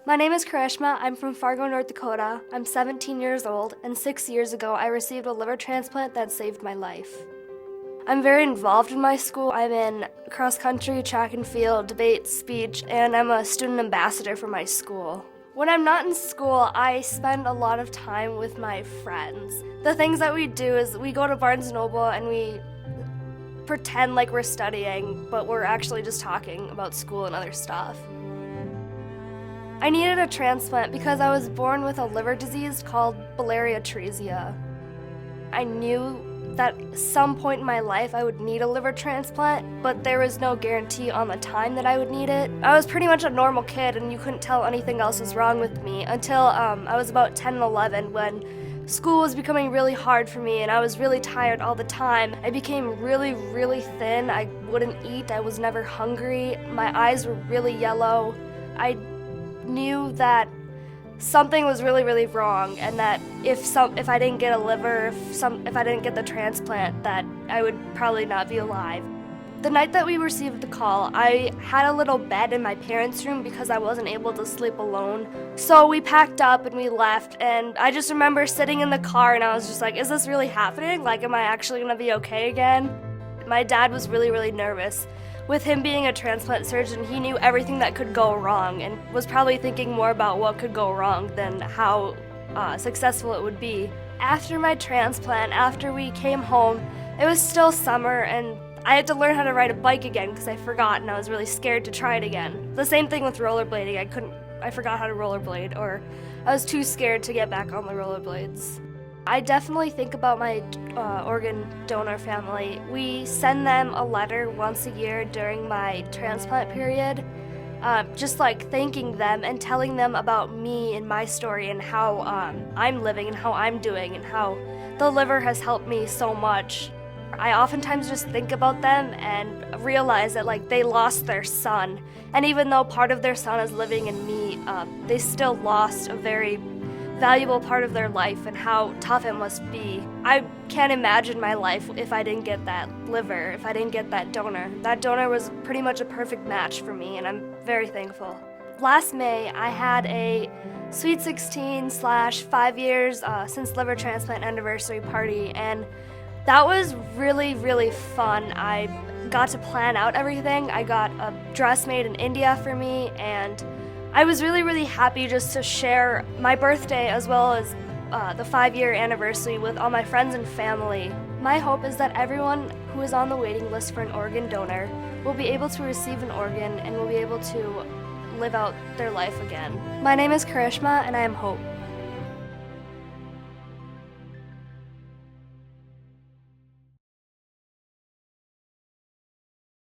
My name is Karishma. I'm from Fargo, North Dakota. I'm 17 years old, and 6 years ago I received a liver transplant that saved my life. I'm very involved in my school. I'm in cross country, track and field, debate, speech, and I'm a student ambassador for my school. When I'm not in school, I spend a lot of time with my friends. The things that we do is we go to Barnes & Noble and we pretend like we're studying, but we're actually just talking about school and other stuff. I needed a transplant because I was born with a liver disease called biliary atresia. I knew that at some point in my life I would need a liver transplant, but there was no guarantee on the time that I would need it. I was pretty much a normal kid and you couldn't tell anything else was wrong with me until I was about 10 and 11 when school was becoming really hard for me and I was really tired all the time. I became really, really thin. I wouldn't eat. I was never hungry. My eyes were really yellow. I knew that something was really, really wrong, and that if I didn't get a liver, if I didn't get the transplant, that I would probably not be alive. The night that we received the call, I had a little bed in my parents' room because I wasn't able to sleep alone. So we packed up and we left, and I just remember sitting in the car and I was just like, is this really happening? Like, am I actually gonna be okay again? My dad was really, really nervous. With him being a transplant surgeon, he knew everything that could go wrong and was probably thinking more about what could go wrong than how successful it would be. After my transplant, after we came home, it was still summer and I had to learn how to ride a bike again because I forgot and I was really scared to try it again. The same thing with rollerblading. I forgot how to rollerblade, or I was too scared to get back on the rollerblades. I definitely think about my organ donor family. We send them a letter once a year during my transplant period, just like thanking them and telling them about me and my story and how I'm living and how I'm doing and how the liver has helped me so much. I oftentimes just think about them and realize that like they lost their son, and even though part of their son is living in me, they still lost a very valuable part of their life and how tough it must be. I can't imagine my life if I didn't get that liver, if I didn't get that donor. That donor was pretty much a perfect match for me, and I'm very thankful. Last May, I had a Sweet 16/5 years since liver transplant anniversary party, and that was really, really fun. I got to plan out everything. I got a dress made in India for me, and I was really, really happy just to share my birthday as well as the 5-year anniversary with all my friends and family. My hope is that everyone who is on the waiting list for an organ donor will be able to receive an organ and will be able to live out their life again. My name is Karishma and I am Hope.